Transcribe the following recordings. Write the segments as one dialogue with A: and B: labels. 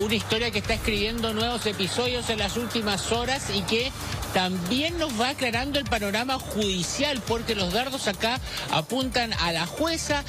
A: Una historia que está escribiendo nuevos episodios en las últimas horas y que también nos va aclarando el panorama judicial, porque los dardos acá apuntan a la jueza,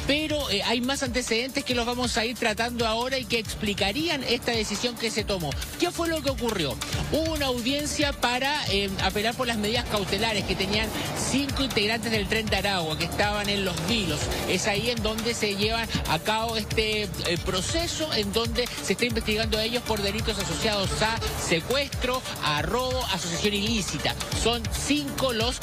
A: pero hay más antecedentes que los vamos a ir tratando ahora y que explicarían esta decisión que se tomó. ¿Qué fue lo que ocurrió? Hubo una audiencia para apelar por las medidas cautelares que tenían 5 integrantes del Tren de Aragua que estaban en Los Vilos. Es ahí en donde se lleva a cabo este proceso, en donde se está investigando a ellos por delitos asociados a secuestro, a robo, asociación ilícita. Son 5 los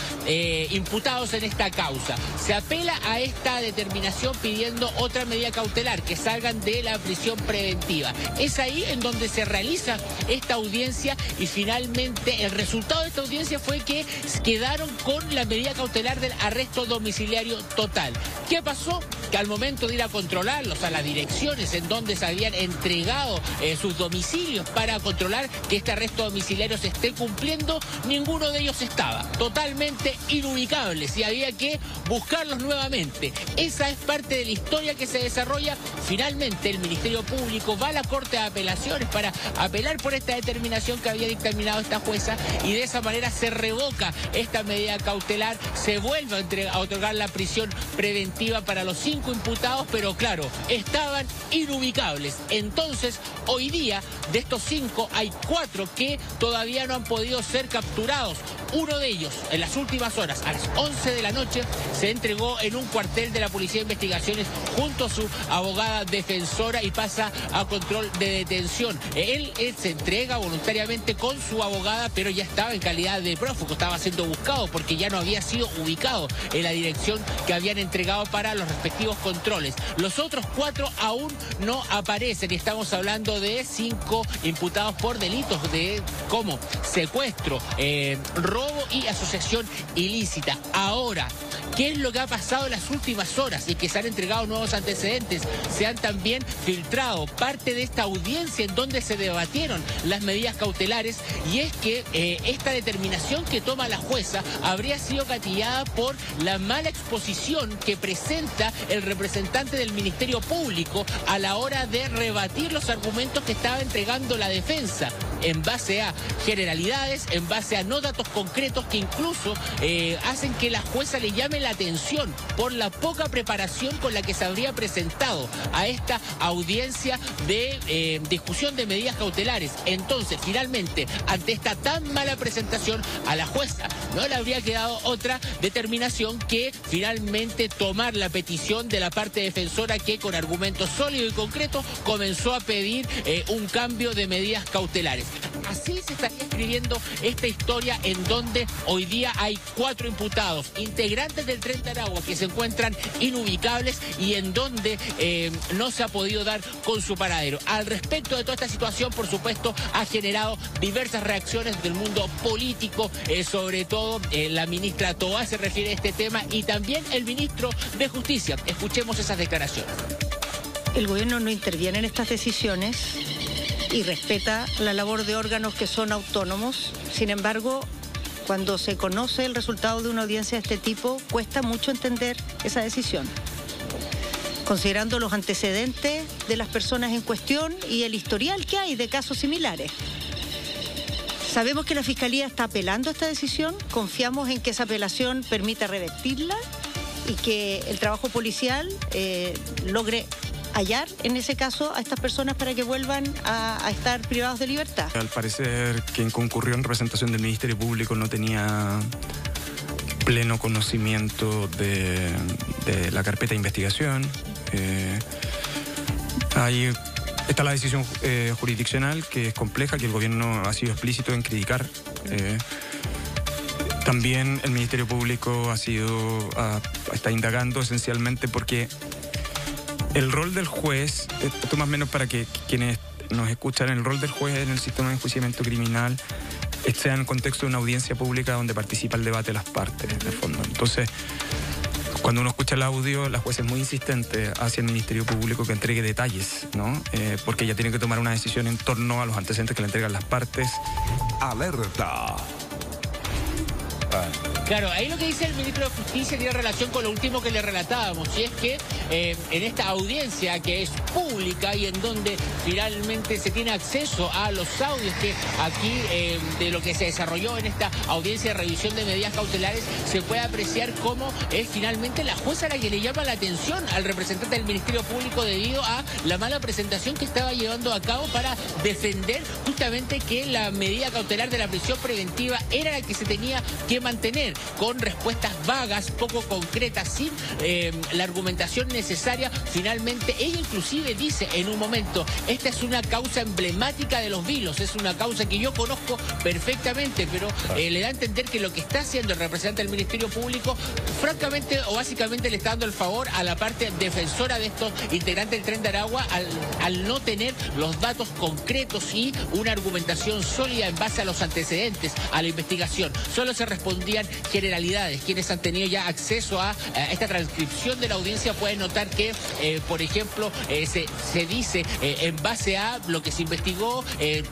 A: imputados en esta causa. Se apela a esta determinación pidiendo otra medida cautelar, que salgan de la prisión preventiva. Es ahí en donde se realiza esta audiencia y finalmente el resultado de esta audiencia fue que quedaron con la medida cautelar del arresto domiciliario total. ¿Qué pasó? Que al momento de ir a controlarlos a las direcciones en donde se habían entregado sus domicilios para controlar que este arresto domiciliario se esté cumpliendo, ninguno de ellos estaba, totalmente inubicables, y había que buscarlos nuevamente. Esa es parte de la historia que se desarrolla. Finalmente el Ministerio Público va a la Corte de Apelaciones para apelar por esta determinación que había dictaminado esta jueza, y de esa manera se revoca esta medida cautelar, se vuelve a otorgar la prisión preventiva para los 5 imputados, pero claro, estaban inubicables. Entonces, hoy día, de estos 5, hay 4 que todavía no han podido ser capturados. Uno de ellos, en las últimas horas, a las 11 de la noche, se entregó en un cuartel de la Policía de Investigaciones junto a su abogada defensora y pasa a control de detención. Él se entrega voluntariamente con su abogada, pero ya estaba en calidad de prófugo, estaba siendo buscado porque ya no había sido ubicado en la dirección que habían entregado para los respectivos controles. Los otros 4 aún no aparecen y estamos hablando de 5 imputados por delitos como secuestro, robo y asociación ilícita. Ahora, ¿qué es lo que ha pasado en las últimas horas? Y que se han entregado nuevos antecedentes. Se han también filtrado parte de esta audiencia en donde se debatieron las medidas cautelares, y es que esta determinación que toma la jueza habría sido gatillada por la mala exposición que presenta el representante del Ministerio Público a la hora de rebatir los argumentos que estaba entregando la defensa, en base a generalidades, en base a no datos concretos que incluso hacen que la jueza le llame la atención por la poca preparación con la que se habría presentado a esta audiencia de discusión de medidas cautelares. Entonces, finalmente, ante esta tan mala presentación, a la jueza no le habría quedado otra determinación que finalmente tomar la petición de la parte defensora, que con argumentos sólidos y concretos comenzó a pedir un cambio de medidas cautelares. Así se estaría escribiendo esta historia, en donde hoy día hay 4 imputados, integrantes del Tren de Aragua, que se encuentran inubicables y en donde no se ha podido dar con su paradero. Al respecto de toda esta situación, por supuesto, ha generado diversas reacciones del mundo político, sobre todo la ministra Toá se refiere a este tema, y también el ministro de Justicia. Escuchemos esas declaraciones.
B: El gobierno no interviene en estas decisiones y respeta la labor de órganos que son autónomos. Sin embargo, cuando se conoce el resultado de una audiencia de este tipo, cuesta mucho entender esa decisión, considerando los antecedentes de las personas en cuestión y el historial que hay de casos similares. Sabemos que la Fiscalía está apelando a esta decisión, confiamos en que esa apelación permita revertirla y que el trabajo policial logre hallar, en ese caso, a estas personas para que vuelvan a estar privados de libertad.
C: Al parecer, quien concurrió en representación del Ministerio Público no tenía pleno conocimiento de la carpeta de investigación. Ahí está la decisión jurisdiccional, que es compleja, que el gobierno ha sido explícito en criticar. También el Ministerio Público está indagando esencialmente porque el rol del juez, esto más o menos para que quienes nos escuchan, el rol del juez en el sistema de enjuiciamiento criminal sea en el contexto de una audiencia pública donde participa el debate de las partes, en el fondo. Entonces, cuando uno escucha el audio, la jueza es muy insistente hacia el Ministerio Público que entregue detalles, ¿no? Porque ella tiene que tomar una decisión en torno a los antecedentes que le entregan las partes.
D: Alerta.
A: Claro, ahí lo que dice el ministro de Justicia tiene relación con lo último que le relatábamos, y es que en esta audiencia que es pública y en donde finalmente se tiene acceso a los audios que aquí de lo que se desarrolló en esta audiencia de revisión de medidas cautelares, se puede apreciar cómo es finalmente la jueza la que le llama la atención al representante del Ministerio Público debido a la mala presentación que estaba llevando a cabo para defender justamente que la medida cautelar de la prisión preventiva era la que se tenía que mantener, con respuestas vagas, poco concretas, sin la argumentación necesaria. Finalmente, ella inclusive dice en un momento, esta es una causa emblemática de los vilos, es una causa que yo conozco perfectamente, pero le da a entender que lo que está haciendo el representante del Ministerio Público, francamente o básicamente le está dando el favor a la parte defensora de estos integrantes del Tren de Aragua al no tener los datos concretos y una argumentación sólida en base a los antecedentes, a la investigación. Solo se respondían generalidades. Quienes han tenido ya acceso a esta transcripción de la audiencia pueden notar que, por ejemplo, se dice en base a lo que se investigó,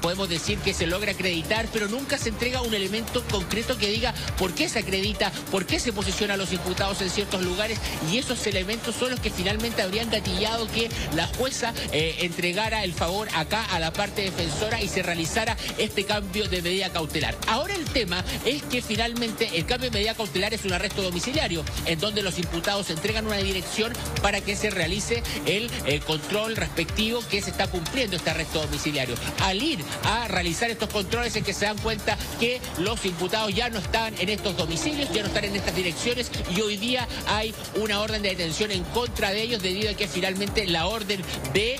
A: podemos decir que se logra acreditar, pero nunca se entrega un elemento concreto que diga por qué se acredita, por qué se posiciona a los imputados en ciertos lugares, y esos elementos son los que finalmente habrían gatillado que la jueza entregara el favor acá a la parte defensora y se realizara este cambio de medida cautelar. Ahora el tema es que finalmente el cambio de medida cautelar es un arresto domiciliario, en donde los imputados entregan una dirección para que se realice el control respectivo que se está cumpliendo este arresto domiciliario. Al ir a realizar estos controles es que se dan cuenta que los imputados ya no están en estos domicilios, ya no están en estas direcciones, y hoy día hay una orden de detención en contra de ellos debido a que finalmente la orden de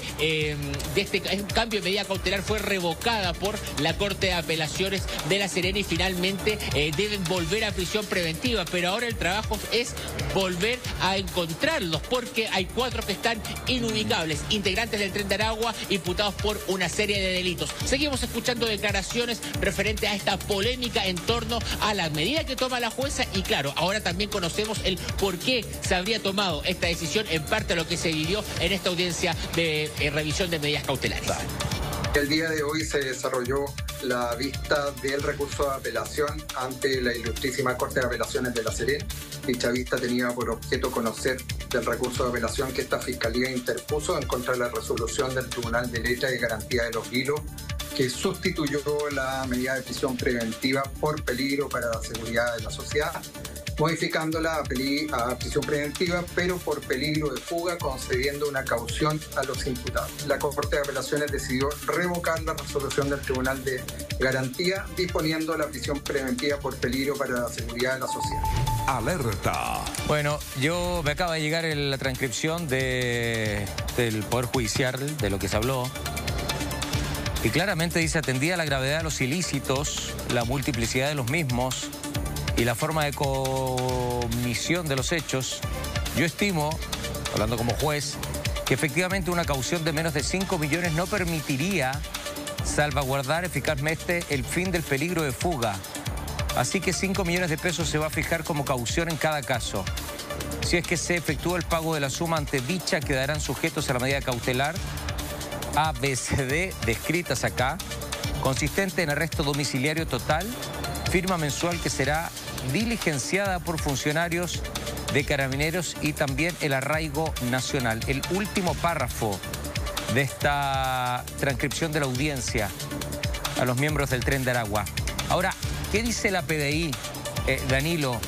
A: este cambio de medida cautelar fue revocada por la Corte de Apelaciones de La Serena y finalmente deben volver a prisión preventiva, pero ahora el trabajo es volver a encontrarlos porque hay 4 que están inubicables, integrantes del Tren de Aragua, imputados por una serie de delitos. Seguimos escuchando declaraciones referente a esta polémica en torno a la medida que toma la jueza y claro, ahora también conocemos el por qué se habría tomado esta decisión, en parte lo que se vivió en esta audiencia de revisión de medidas cautelares.
D: El día de hoy se desarrolló la vista del recurso de apelación ante la Ilustrísima Corte de Apelaciones de La Serena. Dicha vista tenía por objeto conocer del recurso de apelación que esta Fiscalía interpuso en contra de la resolución del Tribunal de Letra y Garantía de los Vilos, que sustituyó la medida de prisión preventiva por peligro para la seguridad de la sociedad, modificándola a prisión preventiva, pero por peligro de fuga, concediendo una caución a los imputados. La Corte de Apelaciones decidió revocar la resolución del Tribunal de Garantía, disponiendo la prisión preventiva por peligro para la seguridad de la sociedad.
E: Alerta.
F: Bueno, me acaba de llegar la transcripción del Poder Judicial, de lo que se habló, y claramente dice: atendida la gravedad de los ilícitos, la multiplicidad de los mismos y la forma de comisión de los hechos, yo estimo, hablando como juez, que efectivamente una caución de menos de 5 millones no permitiría salvaguardar eficazmente el fin del peligro de fuga. Así que 5 millones de pesos se va a fijar como caución en cada caso. Si es que se efectúa el pago de la suma ante dicha, quedarán sujetos a la medida cautelar ABCD descritas acá, consistente en arresto domiciliario total, firma mensual que será diligenciada por funcionarios de Carabineros y también el arraigo nacional. El último párrafo de esta transcripción de la audiencia a los miembros del Tren de Aragua. Ahora, ¿qué dice la PDI, Danilo?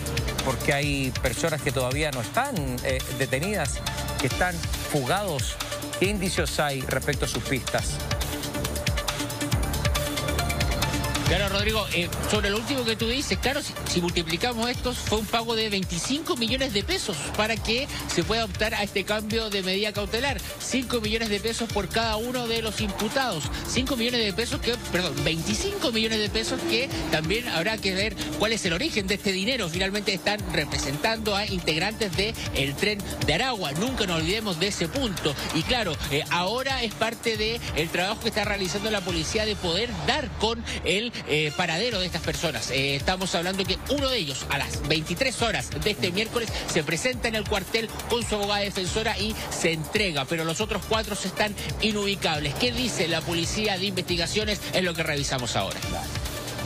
F: Porque hay personas que todavía no están detenidas, que están fugados. ¿Qué indicios hay respecto a sus pistas?
A: Claro, Rodrigo, sobre lo último que tú dices, claro, si multiplicamos estos, fue un pago de 25 millones de pesos para que se pueda optar a este cambio de medida cautelar. 5 millones de pesos por cada uno de los imputados. 5 millones de pesos 25 millones de pesos que también habrá que ver cuál es el origen de este dinero. Finalmente están representando a integrantes del Tren de Aragua. Nunca nos olvidemos de ese punto. Y claro, ahora es parte del trabajo que está realizando la policía de poder dar con el paradero de estas personas. Estamos hablando que uno de ellos a las 23 horas de este miércoles se presenta en el cuartel con su abogada defensora y se entrega, pero los otros 4 están inubicables. ¿Qué dice la policía de investigaciones? Es lo que revisamos ahora.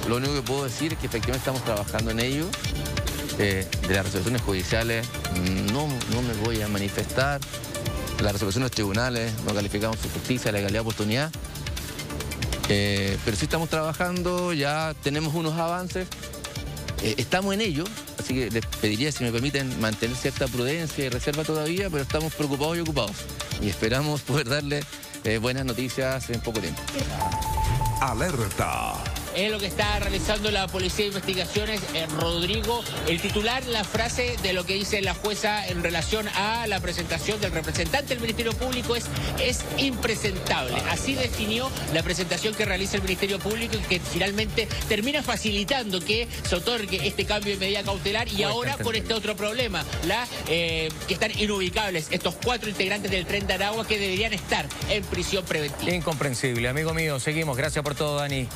G: Lo único que puedo decir es que efectivamente estamos trabajando en ello.
E: de las resoluciones judiciales no me voy a manifestar. Las resoluciones de los tribunales no calificamos su justicia, legalidad, oportunidad. Pero sí estamos trabajando, ya tenemos unos avances. Estamos en ello, así que les pediría, si me permiten, mantener cierta prudencia y reserva todavía, pero estamos preocupados y ocupados. Y esperamos poder darle buenas noticias en poco tiempo.
G: Alerta.
A: Es lo que está realizando la Policía de Investigaciones. Rodrigo, el titular, la frase de lo que dice la jueza en relación a la presentación del representante del Ministerio Público es impresentable. Así definió la presentación que realiza el Ministerio Público y que finalmente termina facilitando que se otorgue este cambio de medida cautelar y ahora con este otro problema, que están inubicables estos 4 integrantes del Tren de Aragua que deberían estar en prisión preventiva.
F: Incomprensible. Amigo mío, seguimos. Gracias por todo, Dani.